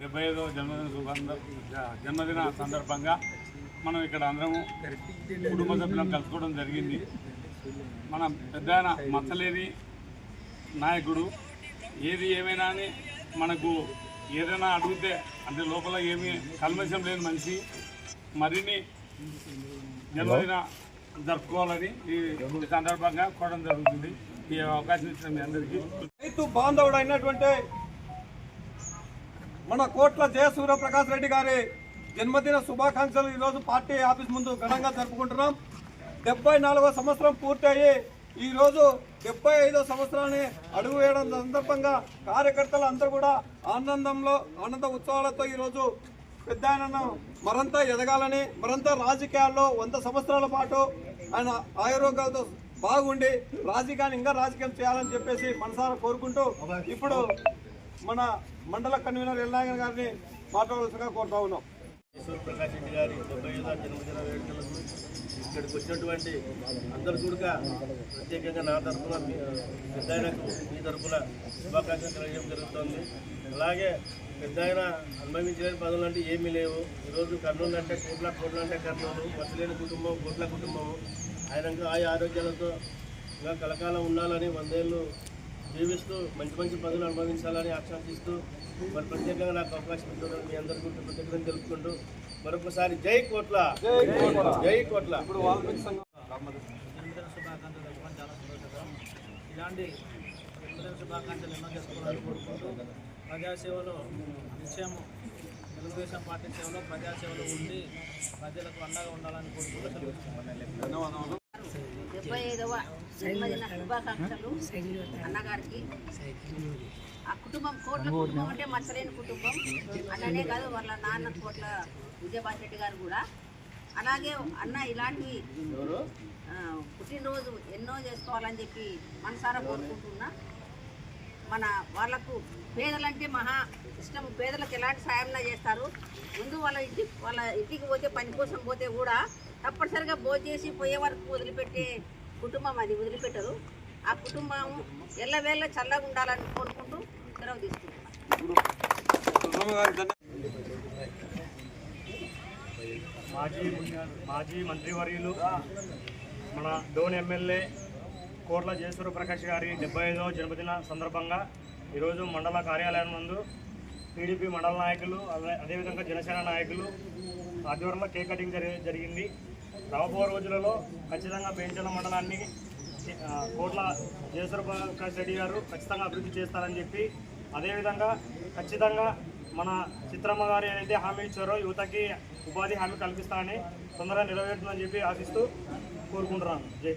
75వ జన్మదిన సందర్భంగా మనం ఇక్కడ అందరము కుటుంబ సభ్యులను కలుసుకోవడం జరిగింది. మన పెద్ద మచ్చలేని నాయకుడు, ఏది ఏమైనా అని మనకు ఏదైనా అడిగితే అంటే లోపల ఏమీ కల్మషం లేని మనిషి. మరిన్ని జన్మదిన జరుపుకోవాలని ఈ సందర్భంగా కోవడం జరుగుతుంది. ఈ అవకాశం ఇచ్చిన మీ అందరికీ రైతు బాంధవుడు అయినటువంటి మన కోట్ల జయ సూర్యప్రకాష్ రెడ్డి గారి జన్మదిన శుభాకాంక్షలు ఈరోజు పార్టీ ఆఫీస్ ముందు ఘనంగా జరుపుకుంటున్నాం. 74వ సంవత్సరం పూర్తయి ఈరోజు 75వ సంవత్సరాన్ని అడుగు వేయడం సందర్భంగా కార్యకర్తలు అందరూ కూడా ఆనంద ఉత్సవాలతో ఈరోజు పెద్ద ఆయనను మరంతా ఎదగాలని, మరంతా రాజకీయాల్లో 100 సంవత్సరాల పాటు ఆయన ఆరోగ్యాలతో బాగుండి రాజకీయాన్ని ఇంకా రాజకీయం చేయాలని చెప్పేసి మనసారా కోరుకుంటూ ఇప్పుడు మన మండల కన్వీనర్ ఎల్నాయన్ గారిని మాట్లాడాల్సిందిగా కోరుతా ఉన్నాం. ప్రకాష్ రెడ్డి గారి 75వ జన్మదిన వేడుకలకు ఇక్కడికి వచ్చినటువంటి అందరు కూడా ప్రత్యేకంగా నా తరఫున పెద్ద ఆయనకు మీ తరఫున శుభాకాంక్షలు తెలియజేయడం జరుగుతుంది. అలాగే పెద్ద ఆయన అనుభవించలేని పనులు అంటే ఏమీ లేవు. ఈరోజు కర్నూలు అంటే కోట్ల అంటే కర్నూలు, మచ్చలేని కుటుంబం కోట్ల కుటుంబము. ఆయనకు ఆరోగ్యాలతో ఇంకా కలకాలం ఉండాలని 100 ఏళ్ళు జీవిస్తూ మంచి పనులు అనుభవించాలని ఆకాంక్షిస్తూ మరి ప్రత్యేకంగా నాకు అవకాశం ఇస్తున్నారు. మీ అందరికీ ప్రత్యేకంగా తెలుపుకుంటూ మరొకసారి జై కోట్ల. జన్మదిన శుభాకాంక్షలు చెప్పడం చాలా సంతోషకరం. ఇలాంటి జన్మదిన శుభాకాంక్షలు ఎన్నో చేసుకోవాలని కోరుకుంటూ ప్రజాసేవలో నిశ్చయము తెలుగుదేశం పార్టీ సేవలో ప్రజాసేవలో ఉండి ప్రజలకు అండగా ఉండాలని కోరుకుంటూ 75వ జన్మదిన శుభాకాంక్షలు అన్నగారికి. ఆ కుటుంబం కోట్ల కుటుంబం అంటే మచ్చలేని కుటుంబం. అన్ననే కాదు, వాళ్ళ నాన్న కోట్ల విజయభాస్కర్ రెడ్డి గారు కూడా. అలాగే అన్న ఇలాంటివి పుట్టినరోజు ఎన్నో చేసుకోవాలని చెప్పి మనసారా కోరుకుంటున్నా. మన వాళ్ళకు పేదలంటే మహా ఇష్టం. పేదలకు ఎలాంటి సాయం చేస్తారు. ముందు వాళ్ళ ఇంటికి పోతే పని కోసం పోతే కూడా తప్పనిసరిగా భోజనం చేసి పోయే వరకు వదిలిపెట్టే కుటుంబం అది, వదిలిపెట్టరు. ఆ కుటుంబం ఎల్లవేళ చల్లగా ఉండాలని కోరుకుంటూ సెలవు తీసుకుంటున్నాను. మాజీ మంత్రివర్యులు మన డోన్ ఎమ్మెల్యే కోట్ల జయ సూర్యప్రకాష్ గారి 75వ జన్మదిన సందర్భంగా ఈరోజు మండల కార్యాలయం నందు టీడీపీ మండల నాయకులు అదేవిధంగా జనసేన నాయకులు ఆధ్వర్యంలో కేక్ కటింగ్ జరిగింది. రాబోయే రోజులలో ఖచ్చితంగా బేంచల మండలాన్ని కోట్ల జయ సూర్యప్రకాష్ రెడ్డి గారు ఖచ్చితంగా అభివృద్ధి చేస్తారని చెప్పి, అదేవిధంగా ఖచ్చితంగా మన చిత్రమ్మ గారు ఏదైతే హామీ ఇచ్చారో యువతకి ఉపాధి హామీ కల్పిస్తారని తొందరగా నెరవేరుతుందని చెప్పి ఆశిస్తూ కోరుకుంటున్నాను. జై